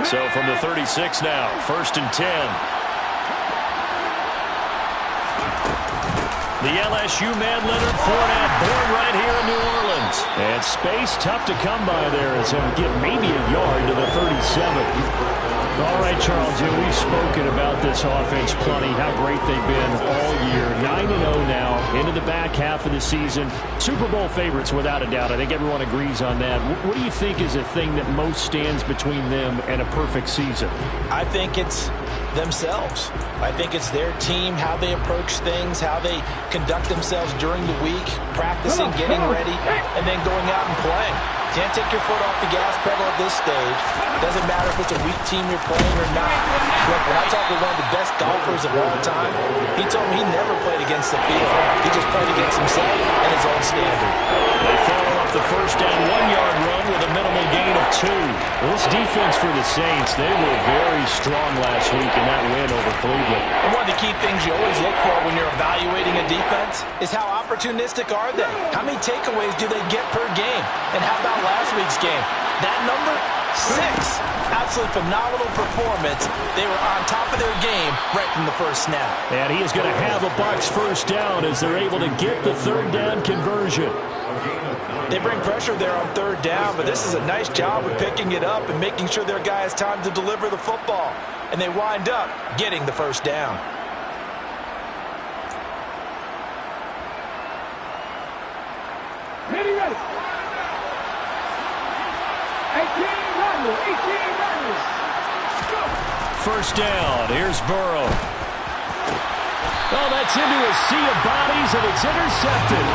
So from the 36 now, 1st and 10. The LSU man, Leonard Fournette, born right here in New Orleans. And space tough to come by there as he'll get maybe a yard to the 37. All right, Charles, we've spoken about this offense plenty, how great they've been all year. 9-0 now, into the back half of the season. Super Bowl favorites, without a doubt. I think everyone agrees on that. What do you think is the thing that most stands between them and a perfect season? I think it's themselves. I think it's their team, how they approach things, how they conduct themselves during the week, practicing, getting ready, and then going out and playing. Can't take your foot off the gas pedal at this stage. Doesn't matter if it's a weak team you're playing or not. Look, when I talk with one of the best golfers of all time, he told me he never played against the field. He just played against himself and his own standard. They follow up the first down 1-yard run with a minimal gain of 2. Well, this defense for the Saints, they were very strong last week in that win over Cleveland. And one of the key things you always look for when you're evaluating a defense is how opportunistic are they? How many takeaways do they get per game? And how about last week's game? That number? 6. Absolutely phenomenal performance. They were on top of their game right from the first snap. And he is going to have a Bucs first down as they're able to get the 3rd down conversion. They bring pressure there on 3rd down, but this is a nice job of picking it up and making sure their guy has time to deliver the football. And they wind up getting the first down. Ready. 18 runners. First down. Here's Burrow. Oh, that's into a sea of bodies, and it's intercepted.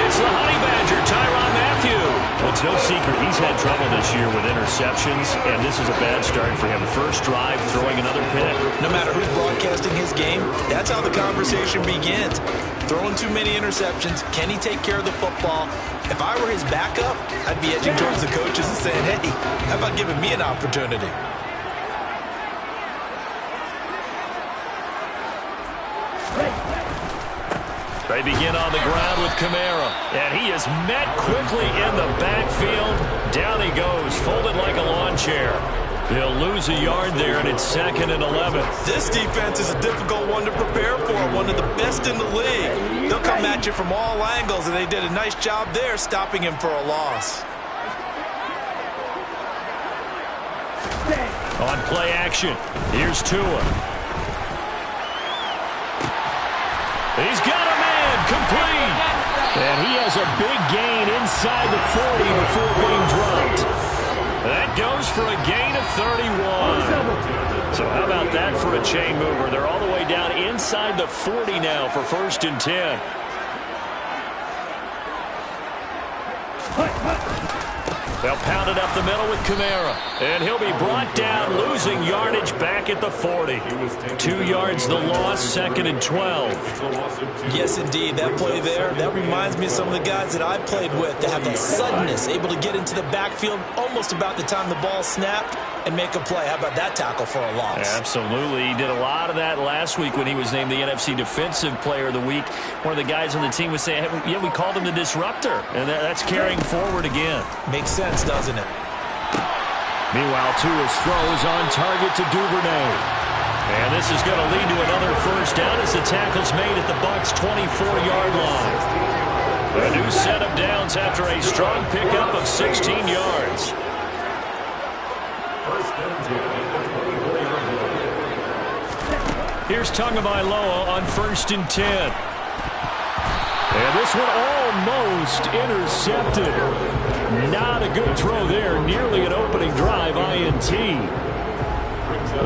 It's the Honey Badger, Tyrann Mathieu. Well, it's no secret he's had trouble this year with interceptions, and this is a bad start for him. First drive, throwing another pick. No matter who's broadcasting his game, that's how the conversation begins. Throwing too many interceptions. Can he take care of the football? If I were his backup, I'd be edging towards the coaches and saying, hey, how about giving me an opportunity? They begin on the ground with Kamara, and he is met quickly in the backfield. Down he goes, folded like a lawn chair. He'll lose a yard there, and it's 2nd and 11. This defense is a difficult one to prepare for, one of the best in the league. They'll come at you from all angles, and they did a nice job there stopping him for a loss. On play action, here's Tua. He's got a man, complete. And he has a big gain inside the 40 before being dropped. That goes for a gain of 31. So how about that for a chain mover? They're all the way down inside the 40 now for 1st and 10. They'll pound it up the middle with Kamara. And he'll be brought down, losing yardage back at the 40. 2 yards the loss, 2nd and 12. Yes, indeed. That play there, that reminds me of some of the guys that I played with that have that suddenness, able to get into the backfield almost about the time the ball snapped and make a play. How about that tackle for a loss? Absolutely. He did a lot of that last week when he was named the NFC Defensive Player of the Week. One of the guys on the team was saying, hey, yeah, we called him the disruptor. And that's carrying forward again. Makes sense, doesn't it? Meanwhile, Tua's throws on target to Duvernay. And this is going to lead to another first down as the tackle's made at the Bucs' 24-yard line. A new set of downs after a strong pickup of 16 yards. Here's Tagovailoa on 1st and 10. And this one almost intercepted. Not a good throw there. Nearly an opening drive, INT.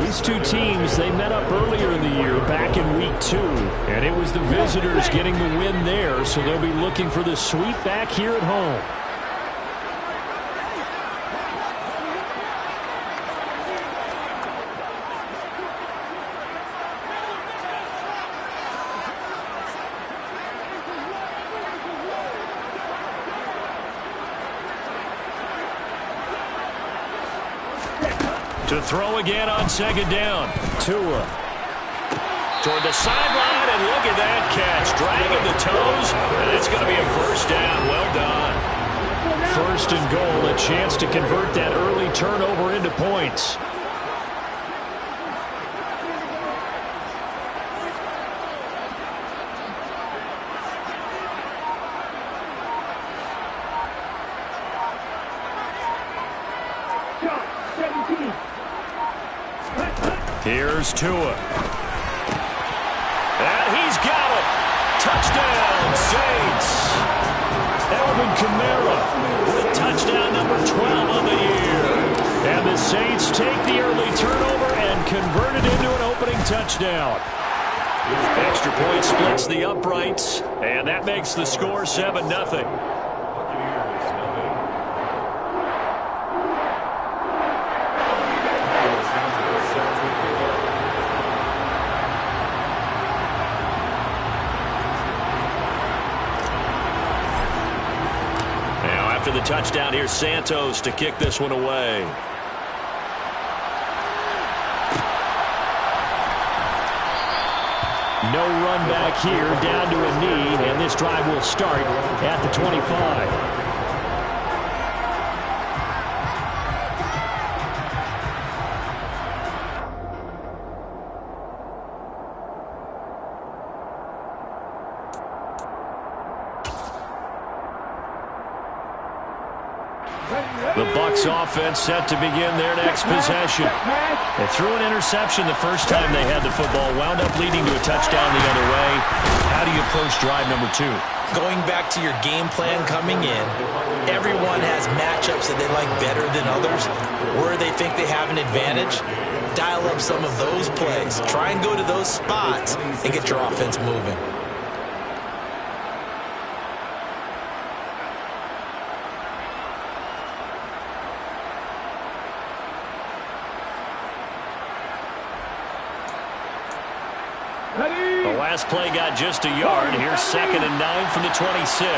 These two teams, they met up earlier in the year, back in week 2. And it was the visitors getting the win there, so they'll be looking for the sweep back here at home. To throw again on 2nd down. Tua toward the sideline, and look at that catch. Dragging the toes, and it's going to be a first down. Well done. 1st and goal, a chance to convert that early turnover into points. Here's Tua. And he's got it. Touchdown, Saints. Alvin Kamara with touchdown number 12 of the year. And the Saints take the early turnover and convert it into an opening touchdown. Extra point splits the uprights, and that makes the score 7-0. After the touchdown, here's Santos to kick this one away. No run back here, down to a knee, and this drive will start at the 25. The Bucs offense set to begin their next possession. They threw an interception the first time they had the football, wound up leading to a touchdown the other way. How do you approach drive number 2? Going back to your game plan coming in, everyone has matchups that they like better than others. Where they think they have an advantage, dial up some of those plays. Try and go to those spots and get your offense moving. The last play got just a yard. Here's 2nd and 9 from the 26.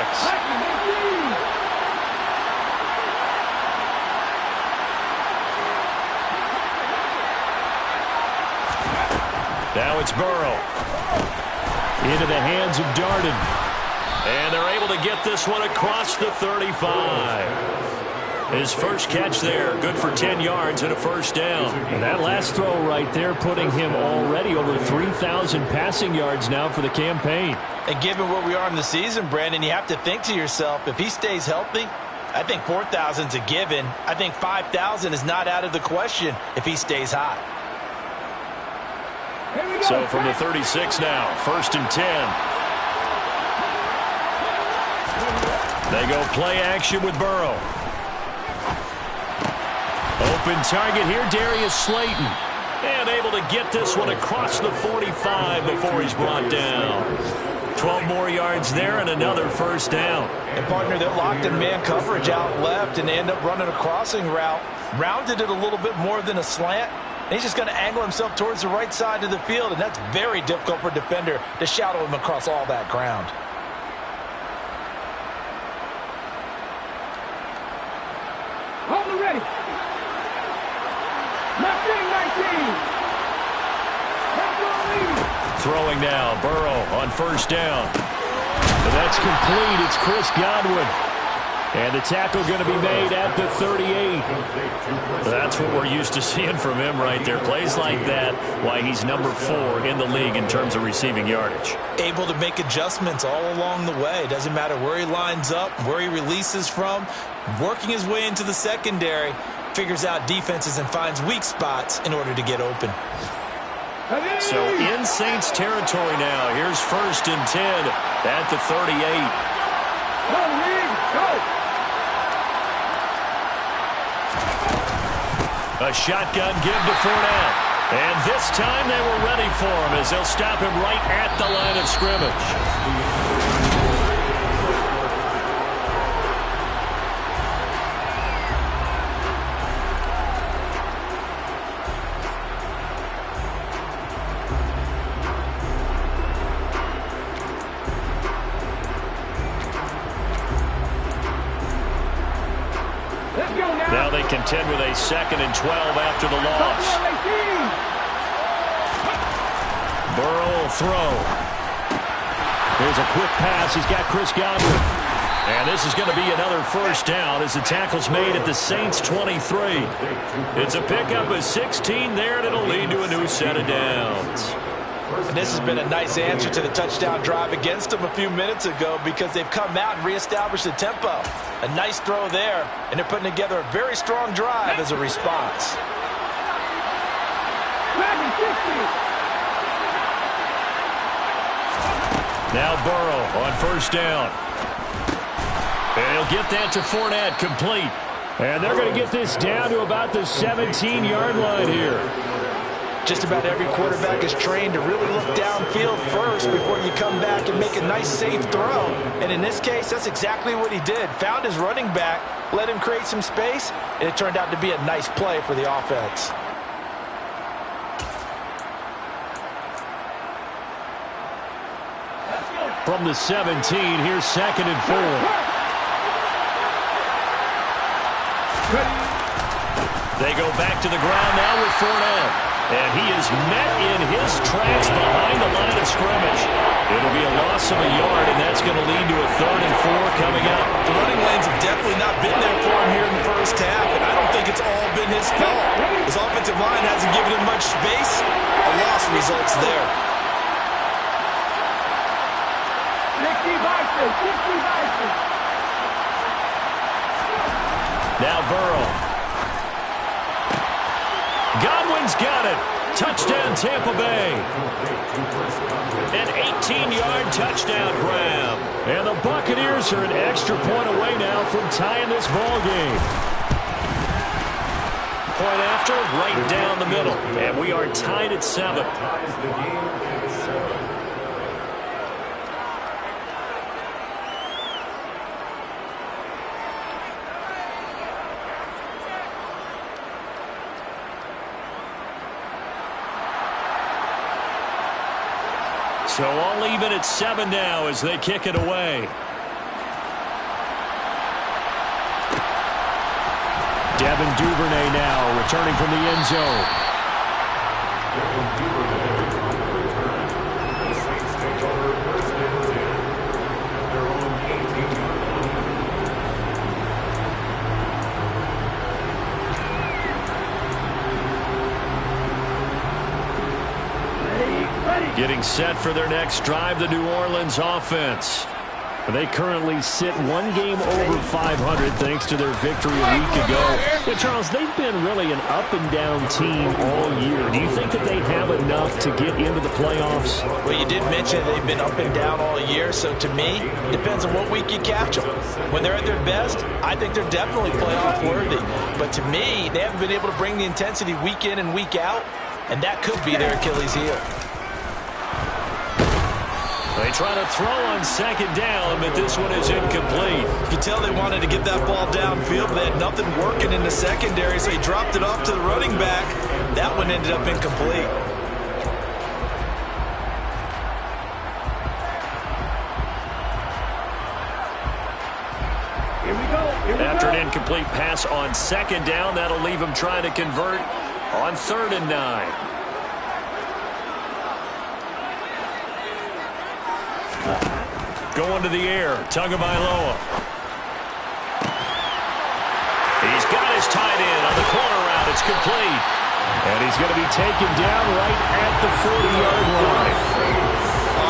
Now it's Burrow. Into the hands of Darden. And they're able to get this one across the 35. His first catch there, good for 10 yards and a first down. And that last throw right there putting him already over 3,000 passing yards now for the campaign. And given where we are in the season, Brandon, you have to think to yourself, if he stays healthy, I think 4,000 is a given. I think 5,000 is not out of the question if he stays hot. So from the 36 now, 1st and 10. They go play action with Burrow. Open target here, Darius Slayton. And able to get this one across the 45 before he's brought down. 12 more yards there and another first down. And partner, they're locked in man coverage out left, and they end up running a crossing route. Rounded it a little bit more than a slant. And he's just going to angle himself towards the right side of the field, and that's very difficult for a defender to shadow him across all that ground. Hold it ready. Left wing 19. Throwing now, Burrow on first down. And that's complete. It's Chris Godwin. And the tackle going to be made at the 38. That's what we're used to seeing from him right there. Plays like that, why he's number 4 in the league in terms of receiving yardage. Able to make adjustments all along the way. Doesn't matter where he lines up, where he releases from. Working his way into the secondary. Figures out defenses and finds weak spots in order to get open. So in Saints territory now. Here's 1st and 10 at the 38. Go. A shotgun give to Fournette. And this time they were ready for him as they'll stop him right at the line of scrimmage. Now they contend with a 2nd and 12 after the loss. Burrow will throw. Here's a quick pass. He's got Chris Godwin. And this is going to be another first down as the tackle's made at the Saints 23. It's a pickup of 16 there, and it'll lead to a new set of downs. And this has been a nice answer to the touchdown drive against them a few minutes ago because they've come out and reestablished the tempo. A nice throw there, and they're putting together a very strong drive as a response. Madden 60. Now Burrow on first down. And he'll get that to Fournette, complete. And they're going to get this down to about the 17-yard line here. Just about every quarterback is trained to really look downfield first before you come back and make a nice, safe throw. And in this case, that's exactly what he did. Found his running back, let him create some space, and it turned out to be a nice play for the offense. From the 17, here's 2nd and 4. They go back to the ground now with Fournette. And he is met in his tracks behind the line of scrimmage. It'll be a loss of a yard, and that's going to lead to a 3rd and 4 coming up. The running lanes have definitely not been there for him here in the first half, and I don't think it's all been his fault. His offensive line hasn't given him much space. A loss results there. 60 Bison, 60 Bison. Now Burrow. Godwin's got it. Touchdown, Tampa Bay. An 18-yard touchdown grab. And the Buccaneers are an extra point away now from tying this ball game. Point after, right down the middle. And we are tied at 7. So all even at 7 now as they kick it away. Devin Duvernay now returning from the end zone. Getting set for their next drive, the New Orleans offense. They currently sit 1 game over 500 thanks to their victory a week ago. Yeah, Charles, they've been really an up-and-down team all year. Do you think that they have enough to get into the playoffs? Well, you did mention they've been up and down all year, so to me, depends on what week you catch them. When they're at their best, I think they're definitely playoff worthy. But to me, they haven't been able to bring the intensity week in and week out, and that could be their Achilles heel. They try to throw on 2nd down, but this one is incomplete. You can tell they wanted to get that ball downfield, but they had nothing working in the secondary, so he dropped it off to the running back. That one ended up incomplete. Here we go. After an incomplete pass on 2nd down, that'll leave him trying to convert on 3rd and 9. Going to the air, Tagovailoa. He's got his tight end on the corner route. It's complete. And he's going to be taken down right at the 40-yard line.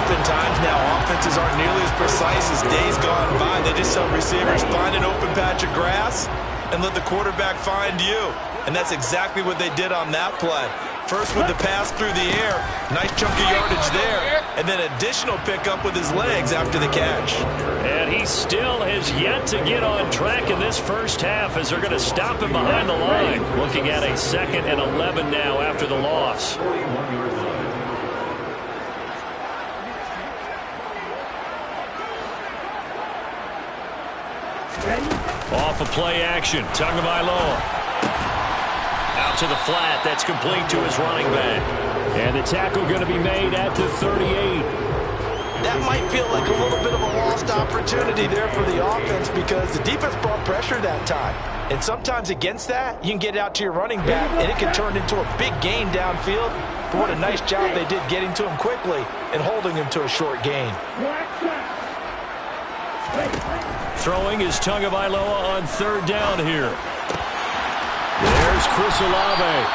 Oftentimes now, offenses aren't nearly as precise as days gone by. They just help receivers find an open patch of grass and let the quarterback find you. And that's exactly what they did on that play. First with the pass through the air, nice chunk of yardage there, and then additional pickup with his legs after the catch. And he still has yet to get on track in this first half as they're going to stop him behind the line. Looking at a 2nd and 11 now after the loss. Off of play action, Tagovailoa. Out to the flat, that's complete to his running back. And the tackle going to be made at the 38. That might feel like a little bit of a lost opportunity there for the offense because the defense brought pressure that time. And sometimes against that, you can get it out to your running back, and it can turn into a big gain downfield. But what a nice job they did getting to him quickly and holding him to a short gain. Throwing is Tagovailoa on 3rd down here. There's Chris Olave.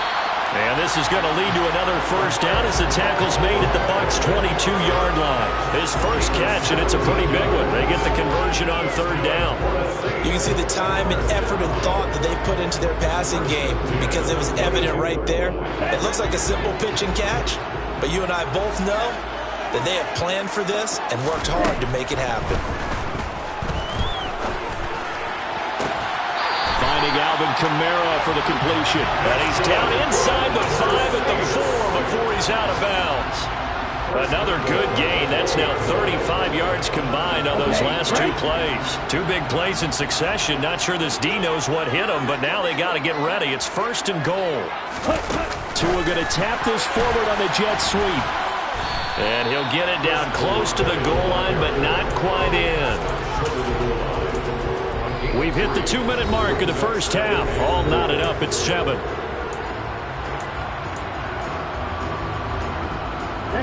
And this is going to lead to another first down as the tackle's made at the Bucs' 22-yard line. His first catch, and it's a pretty big one. They get the conversion on third down. You can see the time and effort and thought that they put into their passing game because it was evident right there. It looks like a simple pitch and catch, but you and I both know that they have planned for this and worked hard to make it happen. Finding Alvin Kamara for the completion. And he's down inside the 5 at the 4 before he's out of bounds. Another good gain. That's now 35 yards combined on those last two plays. Two big plays in succession. Not sure this D knows what hit him, but now they got to get ready. It's first and goal. Tua going to tap this forward on the jet sweep. And he'll get it down close to the goal line, but not quite in. We've hit the 2-minute mark of the first half. All knotted up at 7.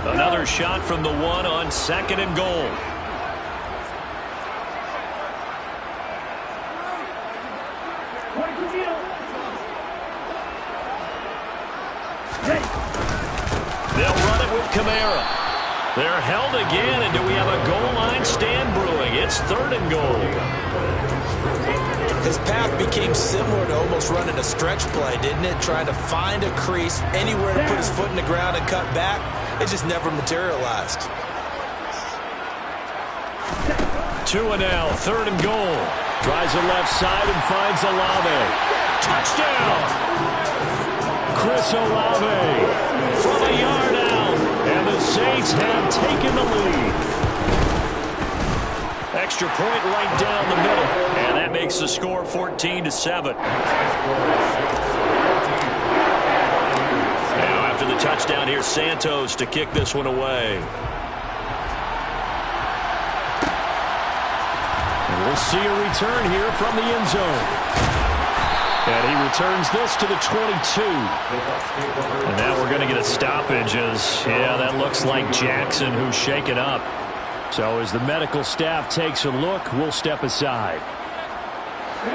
Another shot from the 1 on second and goal. They'll run it with Kamara. They're held again, and do we have a goal line stand brewing? It's third and goal. His path became similar to almost running a stretch play, didn't it? Trying to find a crease, anywhere to put his foot in the ground and cut back. It just never materialized. Tua now, third and goal. Tries the left side and finds Olave. Touchdown! Chris Olave from a yard out. And the Saints have taken the lead. Extra point right down the middle. And that makes the score 14-7. Now after the touchdown, here's Santos to kick this one away. And we'll see a return here from the end zone. And he returns this to the 22. And now we're going to get a stoppage as, yeah, that looks like Jackson who's shaken up. So as the medical staff takes a look, we'll step aside.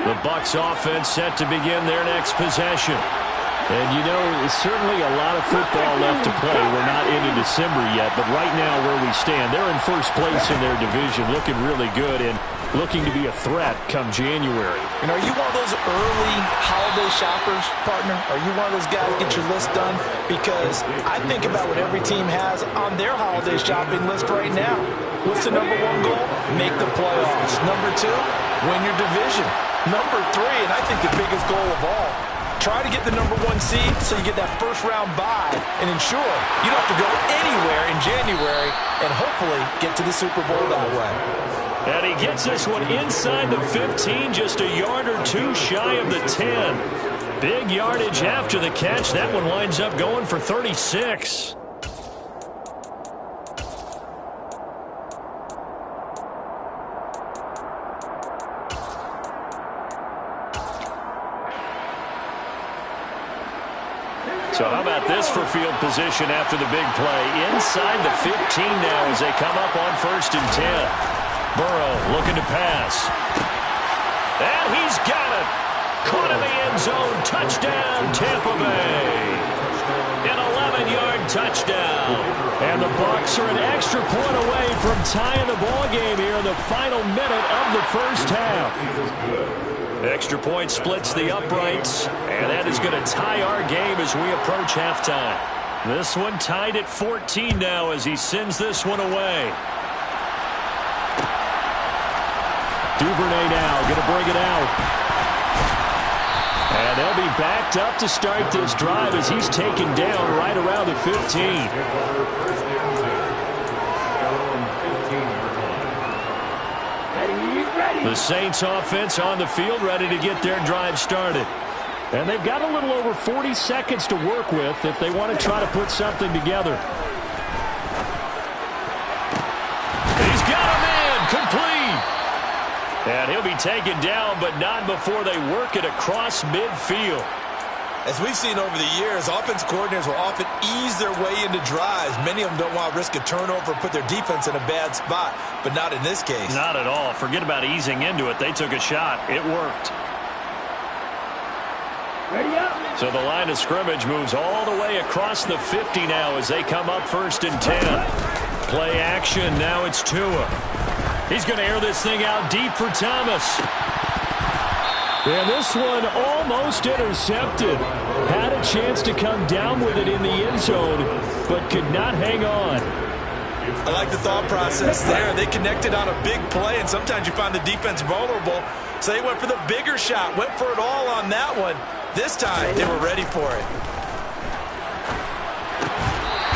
The Bucs offense set to begin their next possession. And, you know, it's certainly a lot of football left to play. We're not into December yet, but right now where we stand, they're in first place in their division, looking really good and looking to be a threat come January. And are you one of those early holiday shoppers, partner? Are you one of those guys get your list done? Because I think about what every team has on their holiday shopping list right now. What's the number 1 goal? Make the playoffs. Number 2, win your division. Number 3, and I think the biggest goal of all, try to get the number 1 seed so you get that first-round bye and ensure you don't have to go anywhere in January and hopefully get to the Super Bowl that way. And he gets this one inside the 15, just a yard or 2 shy of the 10. Big yardage after the catch. That one winds up going for 36. So how about this for field position after the big play? Inside the 15 now as they come up on first and 10. Burrow looking to pass. And he's got it. Caught in the end zone. Touchdown, Tampa Bay. An 11-yard touchdown. And the Bucs are an extra point away from tying the ball game here in the final minute of the first half. Extra point splits the uprights, and that is going to tie our game as we approach halftime. This one tied at 14 now as he sends this one away. Duvernay now going to bring it out. And they'll be backed up to start this drive as he's taken down right around the 15. The Saints offense on the field ready to get their drive started. And they've got a little over 40 seconds to work with if they want to try to put something together. He's got him in, complete. And he'll be taken down, but not before they work it across midfield. As we've seen over the years, offense coordinators will often ease their way into drives. Many of them don't want to risk a turnover, put their defense in a bad spot, but not in this case. Not at all. Forget about easing into it. They took a shot. It worked. Ready up. So the line of scrimmage moves all the way across the 50 now as they come up 1st and 10. Play action. Now it's Tua. He's going to air this thing out deep for Thomas. And this one almost intercepted. Had a chance to come down with it in the end zone, but could not hang on. I like the thought process there. They connected on a big play, and sometimes you find the defense vulnerable. So they went for the bigger shot, went for it all on that one. This time, they were ready for it.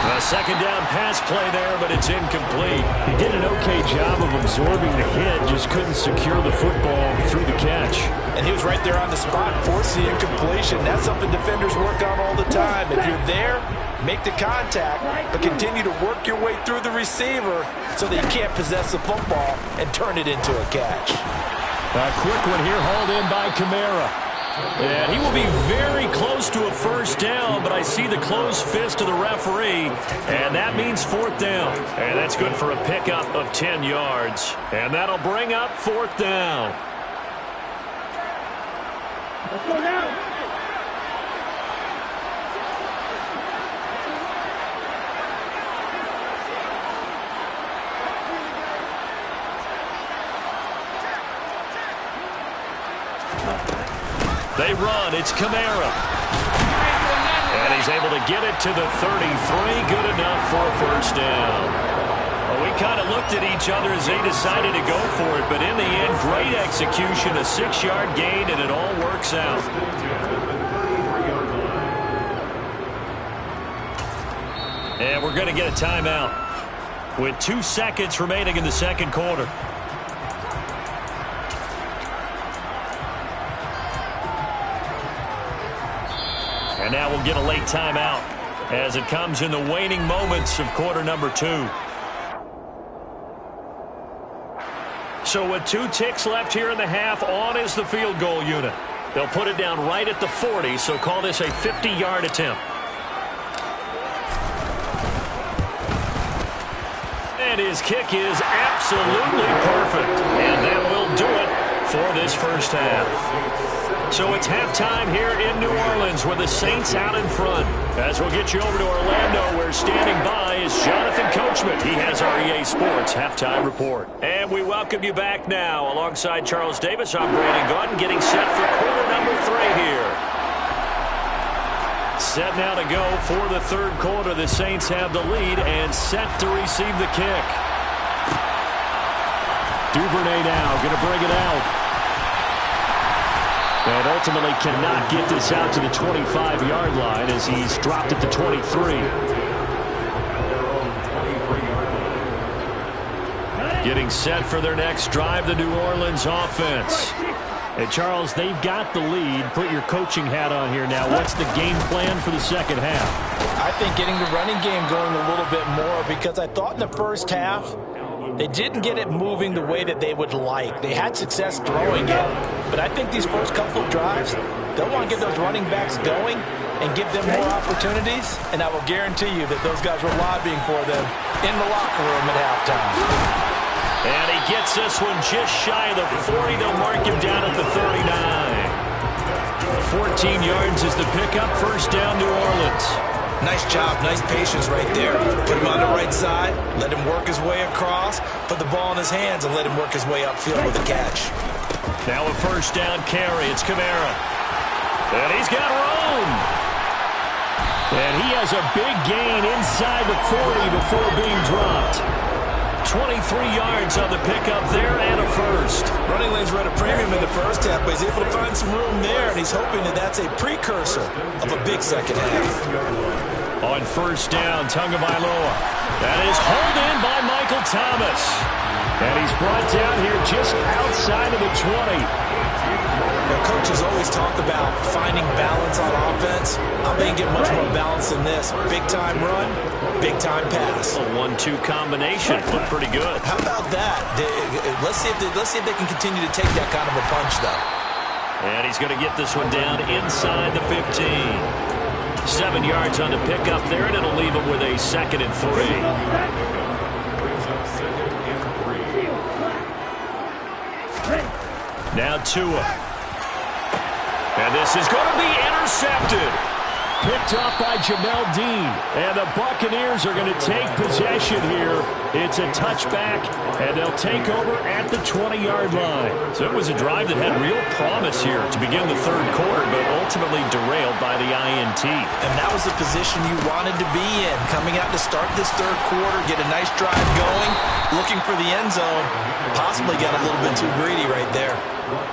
A second down pass play there, but it's incomplete. He did an okay job of absorbing the hit, just couldn't secure the football through the catch. And he was right there on the spot, forcing the incompletion. That's something defenders work on all the time. If you're there, make the contact, but continue to work your way through the receiver so that you can't possess the football and turn it into a catch. A quick one here, hauled in by Kamara. And he will be very close to a first down, but I see the closed fist of the referee, and that means 4th down. And that's good for a pickup of 10 yards. And that'll bring up 4th down. Let's go now. They run. It's Kamara. And he's able to get it to the 33. Good enough for a first down. Well, we kind of looked at each other as they decided to go for it. But in the end, great execution, a 6-yard gain, and it all works out. And we're going to get a timeout with 2 seconds remaining in the second quarter. And now we'll get a late timeout as it comes in the waning moments of quarter number 2. So with 2 ticks left here in the half, on is the field goal unit. They'll put it down right at the 40, so call this a 50-yard attempt. And his kick is absolutely perfect. And that will do it for this first half. So it's halftime here in New Orleans with the Saints out in front. As we'll get you over to Orlando, where standing by is Jonathan Coachman. He has our EA Sports halftime report. And we welcome you back now. Alongside Charles Davis, I'm Brandon Gordon, getting set for quarter number 3 here. Set now to go for the third quarter. The Saints have the lead and set to receive the kick. Duvernay now going to bring it out. And ultimately cannot get this out to the 25-yard line as he's dropped at the 23. Getting set for their next drive, the New Orleans offense. And Charles, they've got the lead. Put your coaching hat on here now. What's the game plan for the second half? I think getting the running game going a little bit more, because I thought in the first half they didn't get it moving the way that they would like. They had success throwing it, but I think these first couple of drives, they'll want to get those running backs going and give them more opportunities, and I will guarantee you that those guys were lobbying for them in the locker room at halftime. And he gets this one just shy of the 40. They'll mark him down at the 39. 14 yards is the pickup. First down, New Orleans. Nice job, nice patience right there. Put him on the right side, let him work his way across, put the ball in his hands, and let him work his way upfield with a catch. Now a first down carry. It's Kamara. And he's got room. And he has a big gain inside the 40 before being dropped. 23 yards on the pickup there and a first. Running lanes were at a premium in the first half, but he's able to find some room there, and he's hoping that that's a precursor of a big second half. On first down, Tagovailoa. That is hauled in by Michael Thomas. And he's brought down here just outside of the 20. Now, coaches always talk about finding balance on offense. I think get much more balance than this. Big-time run, big-time pass. A 1-2 combination. Looked pretty good. How about that? Let's see if they can continue to take that kind of a punch, though. And he's going to get this one down inside the 15. 7 yards on the pickup there, and it'll leave him with a 2nd and 3. Now Tua. And this is going to be intercepted. Picked off by Jamel Dean. And the Buccaneers are going to take possession here. It's a touchback, and they'll take over at the 20-yard line. So it was a drive that had real promise here to begin the third quarter, but ultimately derailed by the INT. And that was the position you wanted to be in. Coming out to start this third quarter, get a nice drive going, looking for the end zone. Possibly got a little bit too greedy right there.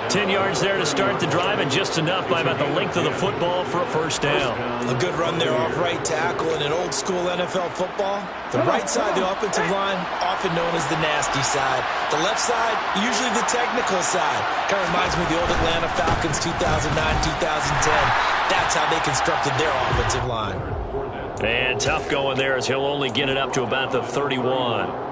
10 yards there to start the drive, and just enough by about the length of the football for a first down. A good run there off right tackle. In an old-school NFL football, the right side, the offensive line, often known as the nasty side. The left side, usually the technical side. Kind of reminds me of the old Atlanta Falcons 2009, 2010. That's how they constructed their offensive line. And tough going there as he'll only get it up to about the 31.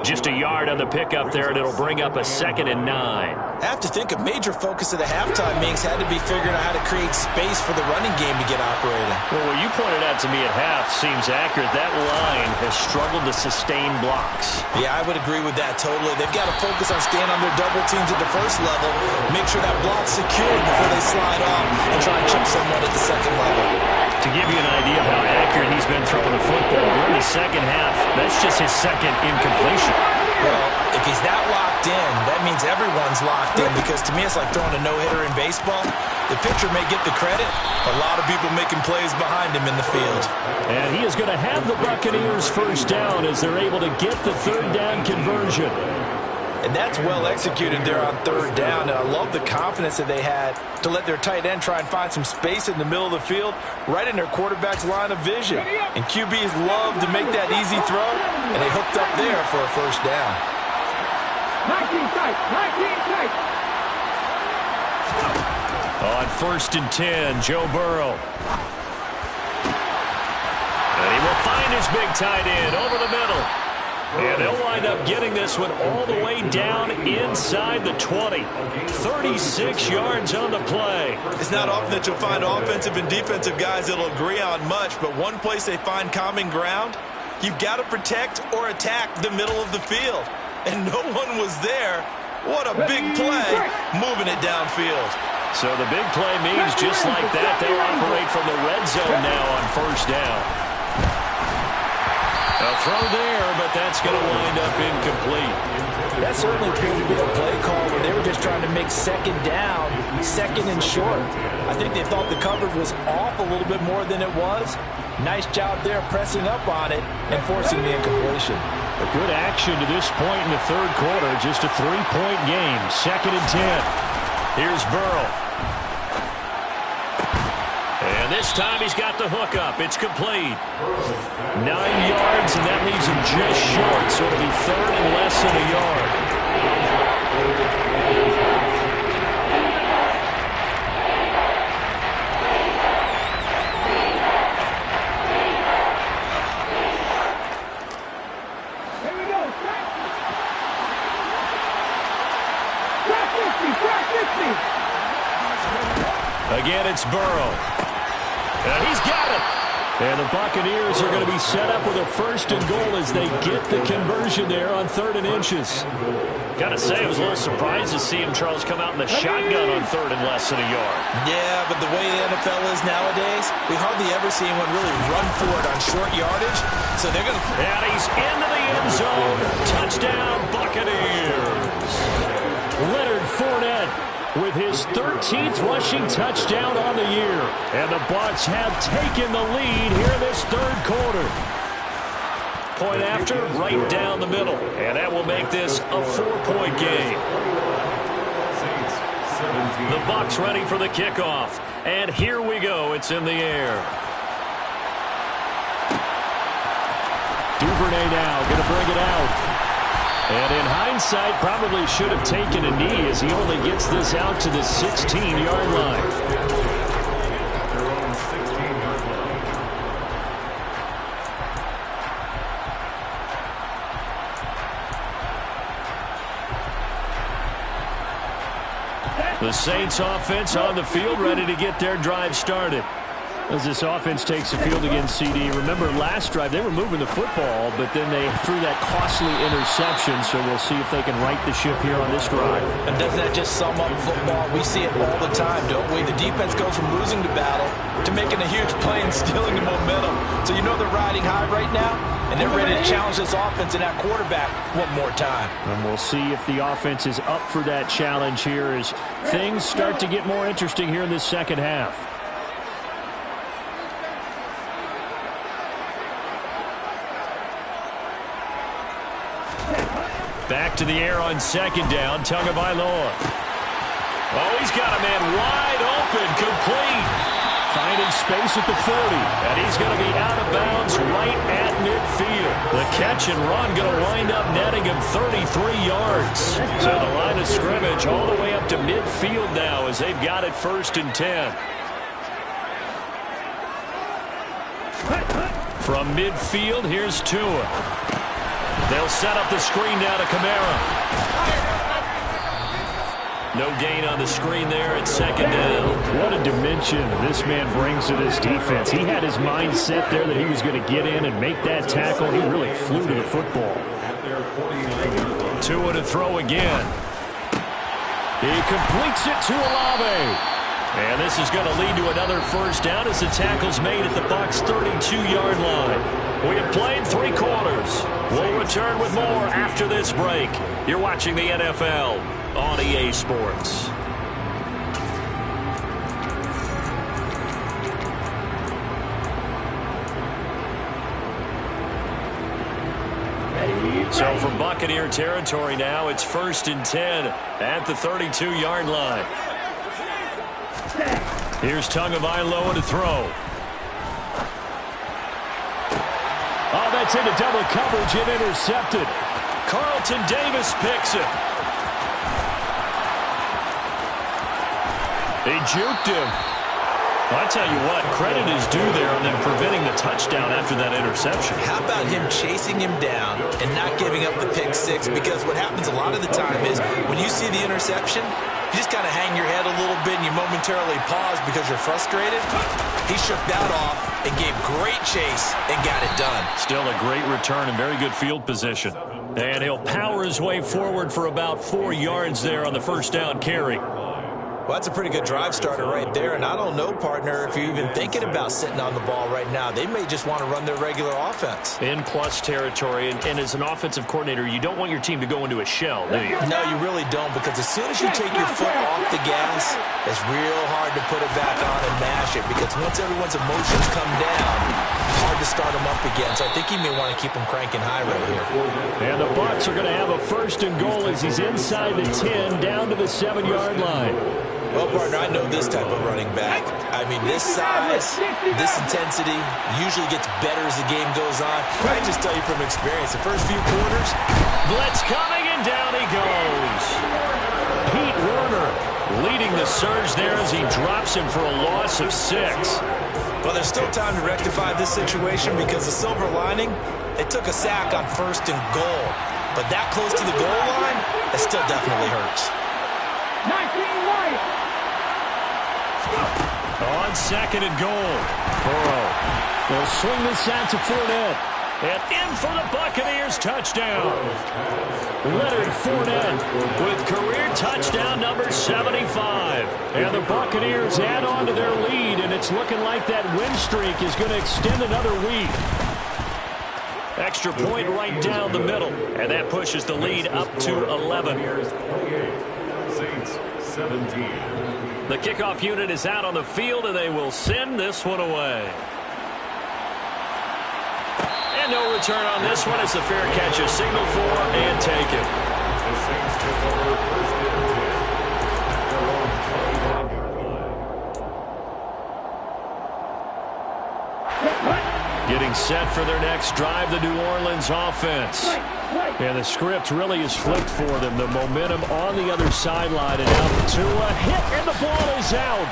Just a yard on the pickup there, and it'll bring up a 2nd and 9. I have to think a major focus of the halftime meetings had to be figuring out how to create space for the running game to get operating. Well, what you pointed out to me at half seems accurate. That line has struggled to sustain blocks. Yeah, I would agree with that totally. They've got to focus on staying on their double teams at the first level, make sure that block's secured before they slide off and try and chip someone at the second level. To give you an idea of how accurate he's been throwing the football, we're in the second half. That's just his second incompletion. Well, if he's that locked in, that means everyone's locked in, because to me it's like throwing a no-hitter in baseball. The pitcher may get the credit, a lot of people making plays behind him in the field. And he is going to have the Buccaneers first down as they're able to get the third down conversion. And that's well executed there on third down. And I love the confidence that they had to let their tight end try and find some space in the middle of the field, right in their quarterback's line of vision. And QBs love to make that easy throw, and they hooked up there for a first down. 19 tight, 19 tight. On 1st and 10, Joe Burrow. And he will find his big tight end over the middle. And they'll wind up getting this one all the way down inside the 20. 36 yards on the play. It's not often that you'll find offensive and defensive guys that'll agree on much, but one place they find common ground, you've got to protect or attack the middle of the field. And no one was there. What a big play, moving it downfield. So the big play means just like that, they'll operate from the red zone now on first down. A throw there, but that's going to wind up incomplete. That certainly appeared to be a play call where they were just trying to make second down, second and short. I think they thought the coverage was off a little bit more than it was. Nice job there pressing up on it and forcing the incompletion. A good action to this point in the third quarter. Just a 3-point game. 2nd and 10. Here's Burrow. And this time he's got the hook up. It's complete. 9 yards, and that leaves him just short. So it'll be 3rd and less than a yard. Here we go. Track 50, track 50. Again, it's Burrow. And he's got it. And the Buccaneers are going to be set up with a 1st and goal as they get the conversion there on 3rd and inches. Got to say, I was a little surprised to see him, Charles, come out in the shotgun on 3rd and less than a yard. Yeah, but the way the NFL is nowadays, we hardly ever see anyone really run for it on short yardage. So they're going to... And he's into the end zone. Touchdown, Buccaneers. Leonard Fournette with his 13th rushing touchdown on the year. And the Bucs have taken the lead here in this third quarter. Point after, right down the middle. And that will make this a 4-point game. The Bucs ready for the kickoff. And here we go. It's in the air. Duvernay now going to bring it out. And in hindsight, probably should have taken a knee as he only gets this out to the 16-yard line. The Saints offense on the field ready to get their drive started. As this offense takes the field against CD, remember last drive they were moving the football, but then they threw that costly interception, so we'll see if they can right the ship here on this drive. And doesn't that just sum up football? We see it all the time, don't we? The defense goes from losing the battle to making a huge play and stealing the momentum. So you know they're riding high right now, and they're ready to challenge this offense and that quarterback one more time. And we'll see if the offense is up for that challenge here as things start to get more interesting here in this second half. Back to the air on second down, Tagovailoa. Oh, he's got a man wide open, complete. Finding space at the 40, and he's going to be out of bounds right at midfield. The catch and run going to wind up netting him 33 yards. So the line of scrimmage all the way up to midfield now as they've got it 1st and 10. From midfield, here's Tua. They'll set up the screen down to Kamara. No gain on the screen there at 2nd down. What a dimension this man brings to this defense. He had his mind set there that he was going to get in and make that tackle. He really flew to the football. Tua to throw again. He completes it to Olave. And this is going to lead to another 1st down as the tackle's made at the Bucs' 32-yard line. We have played 3 quarters. We'll return with more after this break. You're watching the NFL on EA Sports. So from Buccaneer territory now, it's 1st and 10 at the 32-yard line. Here's Tagovailoa to throw. Oh, that's into double coverage and intercepted. Carlton Davis picks it. He juked him. Well, I tell you what, credit is due there on them preventing the touchdown after that interception. How about him chasing him down and not giving up the pick 6? Because what happens a lot of the time is when you see the interception, you just kind of hang your head a little bit and you momentarily pause because you're frustrated. He shook that off and gave great chase and got it done. Still a great return and very good field position. And he'll power his way forward for about 4 yards there on the 1st down carry. Well, that's a pretty good drive starter right there. And I don't know, partner, if you're even thinking about sitting on the ball right now. They may just want to run their regular offense. In plus territory. And as an offensive coordinator, you don't want your team to go into a shell, do you? No, you really don't. Because as soon as you take your foot off the gas, it's real hard to put it back on and mash it. Because once everyone's emotions come down, it's hard to start them up again. So I think he may want to keep them cranking high right here. And the Bucs are going to have a 1st and goal as he's inside the 10 down to the 7-yard line. Well, partner, I know this type of running back. I mean, this size, this intensity usually gets better as the game goes on. I can just tell you from experience, the first few quarters. Blitz coming, and down he goes. Pete Werner leading the surge there as he drops him for a loss of 6. Well, there's still time to rectify this situation because the silver lining, they took a sack on 1st and goal. But that close to the goal line, it still definitely hurts. 19 right. On 2nd and goal. Burrow will swing this out to Fournette. And in for the Buccaneers touchdown. Leonard Fournette with career touchdown number 75. And the Buccaneers add on to their lead, and it's looking like that win streak is going to extend another week. Extra point right down the middle, and that pushes the lead up to 11. Saints 17. The kickoff unit is out on the field, and they will send this one away. And no return on this one. It's a fair catch, a signal for and take it. The Saints take over 1st and 10. Getting set for their next drive, the New Orleans offense. And the script really is flipped for them. The momentum on the other sideline, and out to a hit, and the ball is out.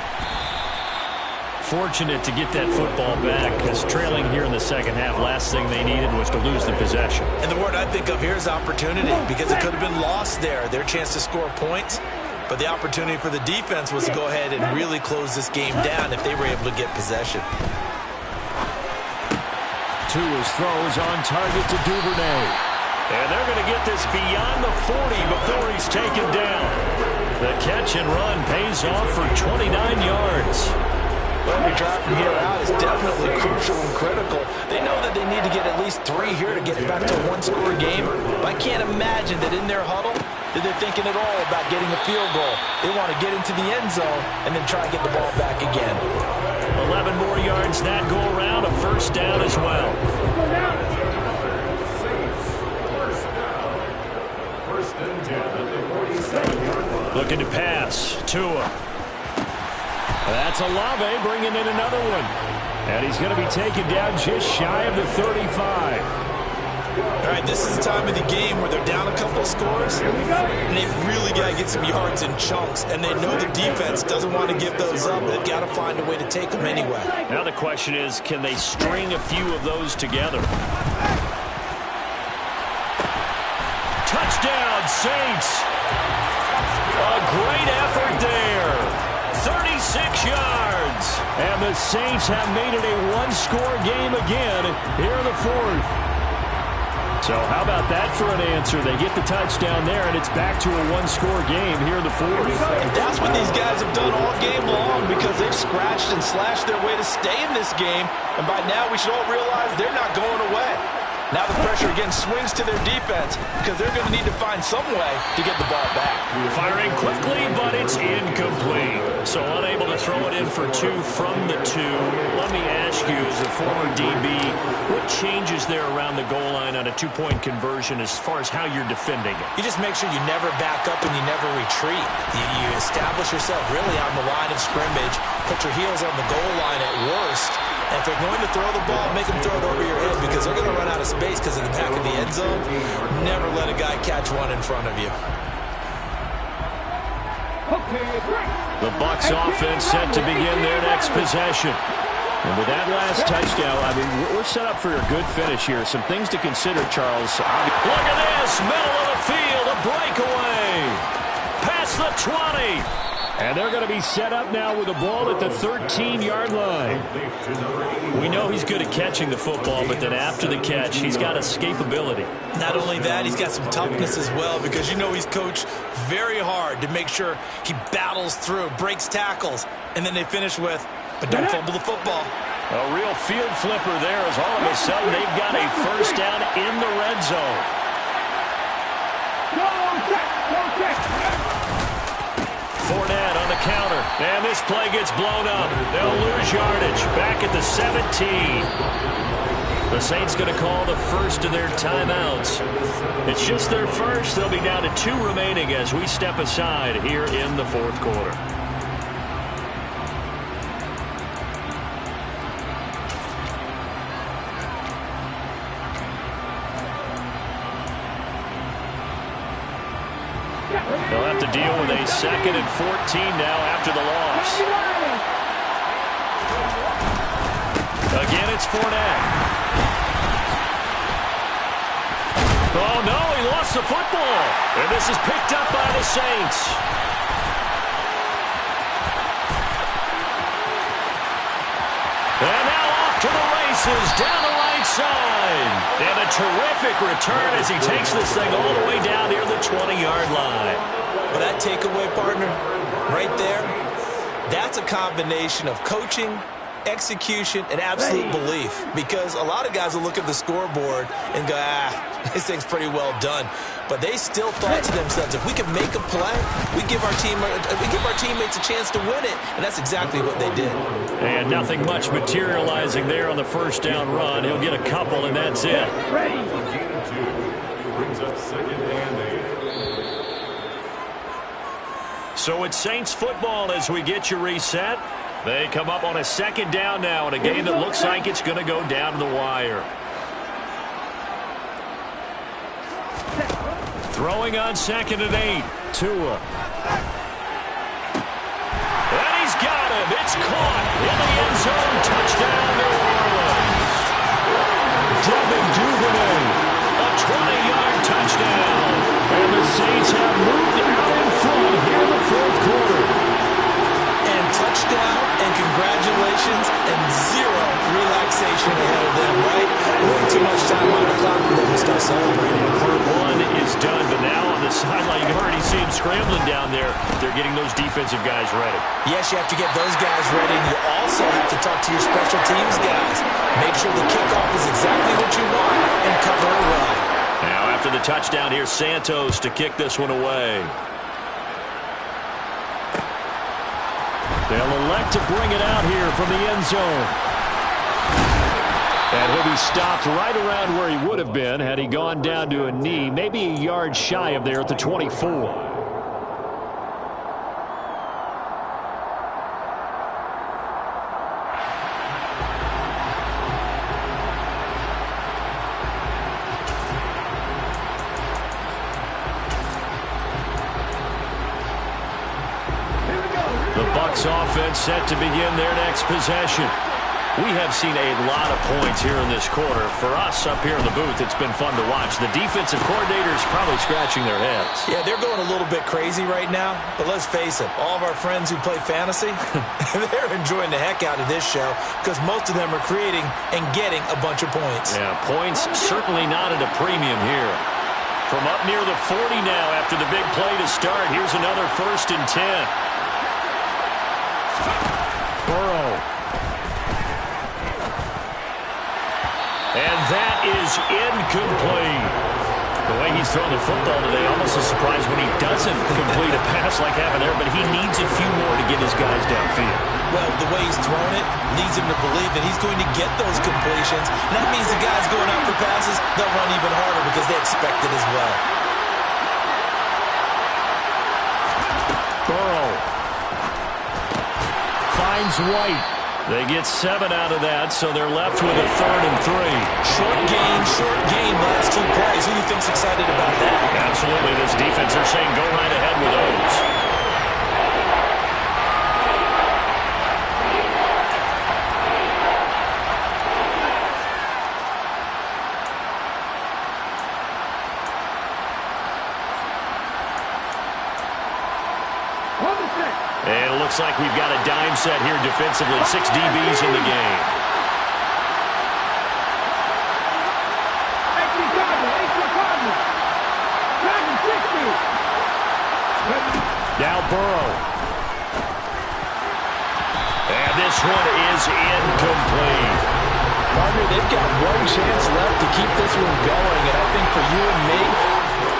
Fortunate to get that football back, because trailing here in the second half, last thing they needed was to lose the possession. And the word I think of here is opportunity, because it could have been lost there. Their chance to score points. But the opportunity for the defense was to go ahead and really close this game down if they were able to get possession. Tua's throws on target to Duvernay. And they're going to get this beyond the 40 before he's taken down. The catch and run pays off for 29 yards. Well, the drive from here out is definitely crucial and critical. They know that they need to get at least 3 here to get it back to a one-score game. But I can't imagine that in their huddle that they're thinking at all about getting a field goal. They want to get into the end zone and then try to get the ball back again. 11 more yards that go around, a first down as well. Looking to pass. Tua. That's Olave bringing in another one. And he's going to be taken down just shy of the 35. All right, this is the time of the game where they're down a couple of scores, and they've really got to get some yards in chunks, and they know the defense doesn't want to give those up. They've got to find a way to take them anyway. Now the question is, can they string a few of those together? Touchdown, Saints! A great effort there. 36 yards. And the Saints have made it a one-score game again here in the fourth. So how about that for an answer? They get the touchdown there, and it's back to a one-score game here in the fourth. And that's what these guys have done all game long because they've scratched and slashed their way to stay in this game. And by now, we should all realize they're not going away. Now the pressure again swings to their defense because they're going to need to find some way to get the ball back. Firing quickly, but it's incomplete. So unable to throw it in for 2 from the 2. Let me ask you, as a former DB, what changes there around the goal line on a 2-point conversion as far as how you're defending it? You just make sure you never back up and you never retreat. You establish yourself really on the line of scrimmage, put your heels on the goal line at worst. And if they're going to throw the ball, make them throw it over your head because they're going to run out of space because of the back of the end zone. Never let a guy catch one in front of you. The Bucs offense set to begin their next possession. And with that last touchdown, I mean, we're set up for a good finish here. Some things to consider, Charles. Look at this, middle of the field, a breakaway. Past the 20. And they're going to be set up now with the ball at the 13-yard line. We know he's good at catching the football, but then after the catch, he's got escapability. Not only that, he's got some toughness as well because you know he's coached very hard to make sure he battles through, breaks tackles, and then they finish with, but don't fumble the football. A real field flipper there as all of a sudden they've got a first down in the red zone. Fournette on the counter, and this play gets blown up. They'll lose yardage back at the 17. The Saints going to call the first of their timeouts. It's just their first. They'll be down to 2 remaining as we step aside here in the fourth quarter. They'll have to deal with a 2nd and 14 now after the loss. Again, it's Fournette. Oh, no, he lost the football. And this is picked up by the Saints. And now off to the races down the right side. And a terrific return as he takes this thing all the way down near the 20-yard line. Well, that takeaway, partner, right there, that's a combination of coaching, execution, and absolute belief. Because a lot of guys will look at the scoreboard and go, this thing's pretty well done. But they still thought to themselves, if we can make a play, we give our teammates a chance to win it. And that's exactly what they did. And nothing much materializing there on the first down run. He'll get a couple, and that's it. So it's Saints football as we get you reset. They come up on a 2nd down now in a game that looks like it's going to go down to the wire. Throwing on 2nd and 8. Tua. And he's got him. It's caught in the end zone. Touchdown, New Orleans. Devin Duvernay. A 20-yard touchdown. And the Saints have moved out in front here in the fourth sensation ahead of them, right? Way too much time on the clock for them to start celebrating. Third one is done, but now on the sideline, you can already see him scrambling down there. They're getting those defensive guys ready. Yes, you have to get those guys ready, and you also have to talk to your special teams guys. Make sure the kickoff is exactly what you want and cover it well. Now after the touchdown, here's Santos to kick this one away. They'll elect to bring it out here from the end zone. And he'll be stopped right around where he would have been had he gone down to a knee, maybe a yard shy of there at the 24. Offense set to begin their next possession. We have seen a lot of points here in this quarter. For us up here in the booth, it's been fun to watch. The defensive coordinators probably scratching their heads. Yeah, they're going a little bit crazy right now, but let's face it, all of our friends who play fantasy, they're enjoying the heck out of this show because most of them are creating and getting a bunch of points. Yeah, points certainly not at a premium here. From up near the 40 now after the big play to start, here's another 1st and 10. Burrow. And that is incomplete. The way he's throwing the football today, almost a surprise when he doesn't complete a pass like happened there, but he needs a few more to get his guys downfield. Well, the way he's thrown it leads him to believe that he's going to get those completions. And that means the guys going out for passes, they'll run even harder because they expect it as well. Burrow. Finds White. They get 7 out of that, so they're left with a 3rd and 3. Short gain, last 2 plays. Who do you think's excited about that? Absolutely, this defense, they're saying go right ahead with those. And it looks like we've got a dime set here defensively. 6 DBs in the game. Now Burrow. And this one is incomplete. Partner, they've got one chance left to keep this one going. And I think for you and me,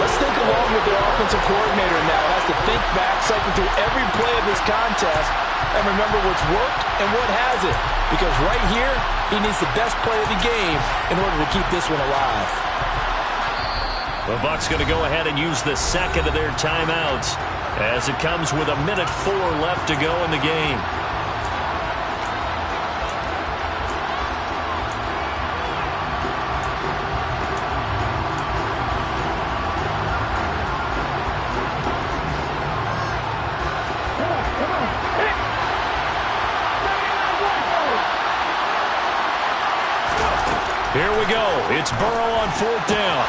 let's think along with their offensive coordinator now. Has to think back, cycle through every play of this contest, and remember what's worked and what hasn't. Because right here, he needs the best play of the game in order to keep this one alive. The Bucs going to go ahead and use the second of their timeouts as it comes with 1:04 left to go in the game. Here we go. It's Burrow on 4th down.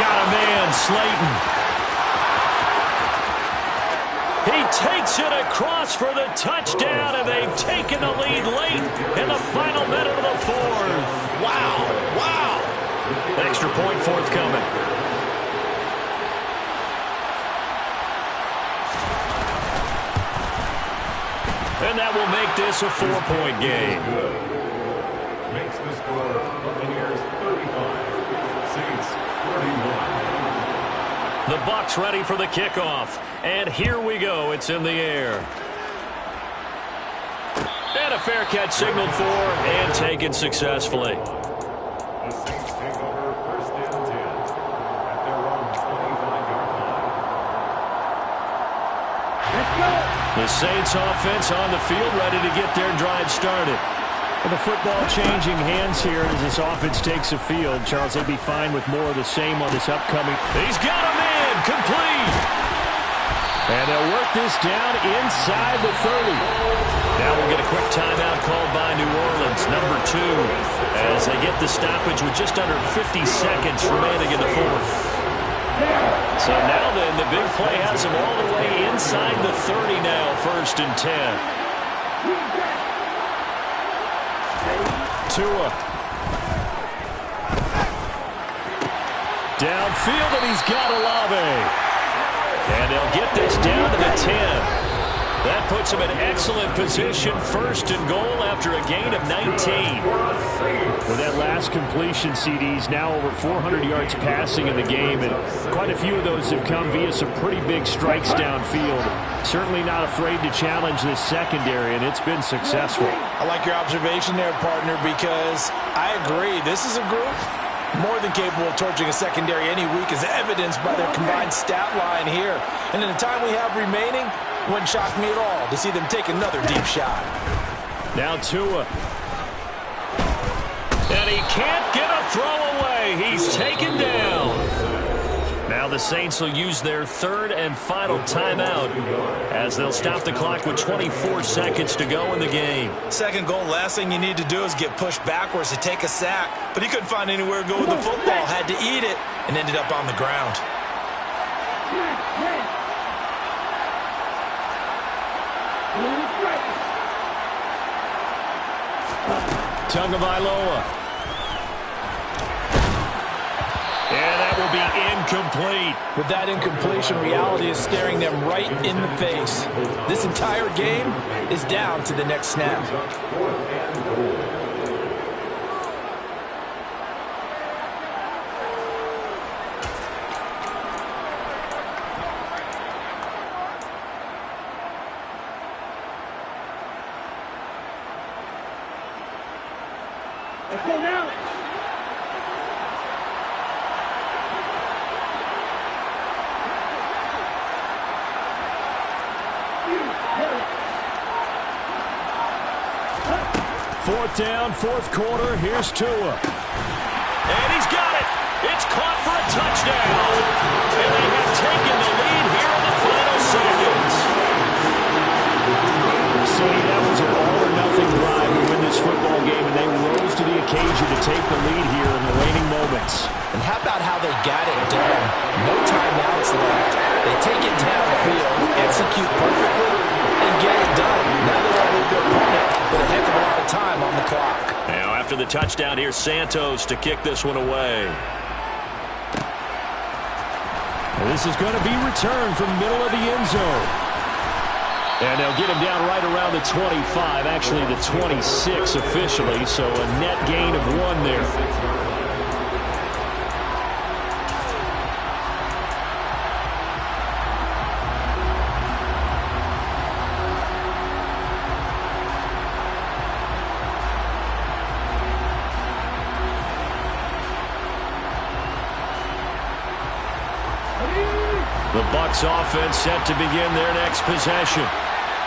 Got a man, Slayton. He takes it across for the touchdown, and they've taken the lead late in the final minute of the 4th. Wow. Extra point forthcoming. And that will make this a 4-point game. Makes the score Buccaneers 35, Saints 41. The Bucs ready for the kickoff. And here we go. It's in the air. And a fair catch signaled for and taken successfully. The Saints take over 1st and 10 at their own 25-yard line. Let's go. The Saints offense on the field ready to get their drive started. With the football changing hands here as this offense takes the field, Charles, they'd be fine with more of the same on this upcoming. He's got a man, complete. And they'll work this down inside the 30. Now we'll get a quick timeout called by New Orleans, number 2, as they get the stoppage with just under 50 seconds remaining in the 4th. So now then, the big play has them all the way inside the 30 now, 1st and 10. Tua. Downfield, and he's got Olave. And they'll get this down to the 10. That puts him in excellent position, first and goal after a gain of 19. With that last completion, CD's now over 400 yards passing in the game, and quite a few of those have come via some pretty big strikes downfield. Certainly not afraid to challenge this secondary, and it's been successful. I like your observation there, partner, because I agree. This is a group more than capable of torching a secondary any week, as evidenced by their combined stat line here. And in the time we have remaining, wouldn't shock me at all to see them take another deep shot. Now Tua. And he can't get a throw away. He's taken down. Now the Saints will use their third and final timeout as they'll stop the clock with 24 seconds to go in the game. Second goal, last thing you need to do is get pushed backwards to take a sack. But he couldn't find anywhere to go with the football, had to eat it, and ended up on the ground. Tagovailoa. And that will be incomplete. With that incompletion, reality is staring them right in the face. This entire game is down to the next snap. Let's go now. Fourth down, fourth quarter. Here's Tua. And he's got it. It's caught for a touchdown. And they have taken the lead here in the final seconds. See, that was an all-or-nothing drive to win this football game, and they rose to the occasion to take the lead here in the waning moments. And how about how they got it done? No timeouts left. They take it downfield, execute perfectly, and get it done. Now they don't leave their opponent with a heck of a lot of time on the clock. Now after the touchdown, here's Santos to kick this one away. And this is going to be returned from the middle of the end zone. And they'll get him down right around the 25, actually the 26 officially, so a net gain of 1 there. The Bucs offense set to begin their next possession.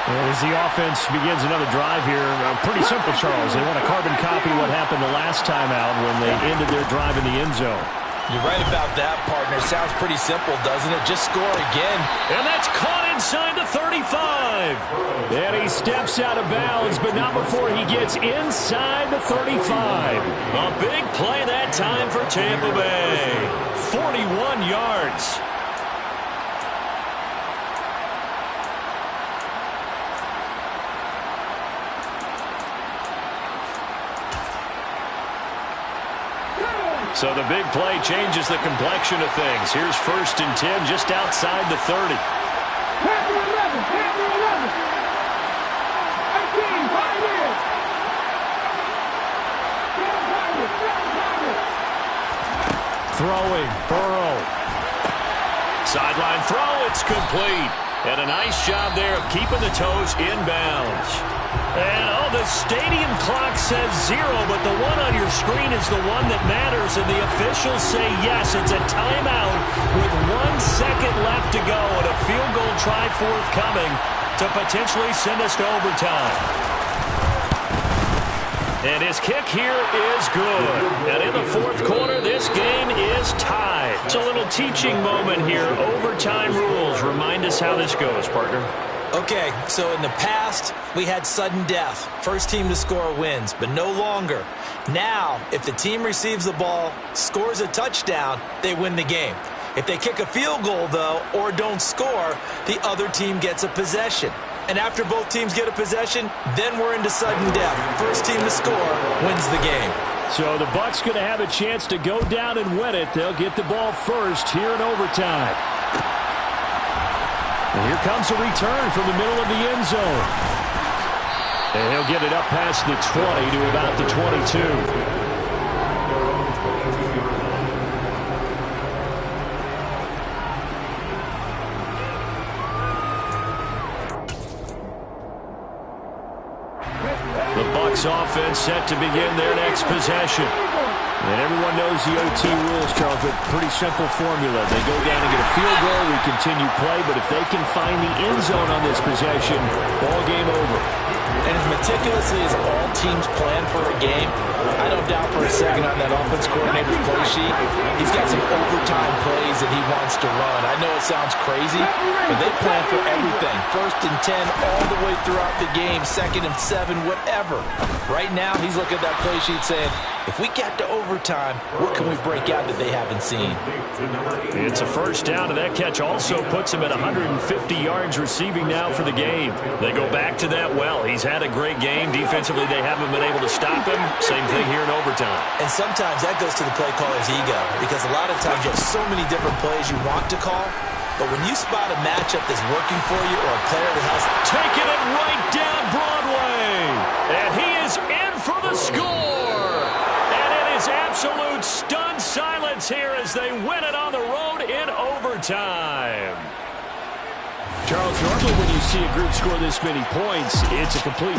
As the offense begins another drive here, pretty simple, Charles. They want to carbon copy what happened the last time out when they ended their drive in the end zone. You're right about that, partner. Sounds pretty simple, doesn't it? Just score again. And that's caught inside the 35. And he steps out of bounds, but not before he gets inside the 35. A big play that time for Tampa Bay. 41 yards. So the big play changes the complexion of things. Here's 1st and 10 just outside the 30. Pass 11, pass 11. 18, 5 years. Throwing, Burrow. Sideline throw, it's complete. And a nice job there of keeping the toes inbounds. And, oh, the stadium clock says 0, but the one on your screen is the one that matters, and the officials say yes, it's a timeout with 1 second left to go and a field goal try forthcoming to potentially send us to overtime. And his kick here is good. And in the fourth quarter, this game is tied. It's a little teaching moment here. Overtime rules. Remind us how this goes, partner. Okay, so in the past, we had sudden death. First team to score wins, but no longer. Now, if the team receives the ball, scores a touchdown, they win the game. If they kick a field goal, though, or don't score, the other team gets a possession. And after both teams get a possession, then we're into sudden death. First team to score wins the game. So the Bucs going to have a chance to go down and win it. They'll get the ball first here in overtime. And here comes a return from the middle of the end zone. And he'll get it up past the 20 to about the 22. The Bucs offense set to begin their next possession. And everyone knows the OT rules, Charles, but pretty simple formula. They go down and get a field goal, we continue play, but if they can find the end zone on this possession, ball game over. And as meticulously as all teams plan for a game, I don't doubt for a second on that offense coordinator's play sheet, he's got some overtime plays that he wants to run. I know it sounds crazy, but they plan for everything. 1st and 10 all the way throughout the game, 2nd and 7, whatever. Right now, he's looking at that play sheet saying, if we get to overtime, what can we break out that they haven't seen? It's a first down, and that catch also puts him at 150 yards receiving now for the game. They go back to that well. He's had a great game. Defensively, they haven't been able to stop him. Same thing here in overtime. And sometimes that goes to the play caller's ego, because a lot of times you have so many different plays you want to call, but when you spot a matchup that's working for you or a player that has taken it right down Broadway, and he is in for the score. And it is absolute stunned silence here as they win it on the road in overtime. Charles, normally when you see a group score this many points, it's a complete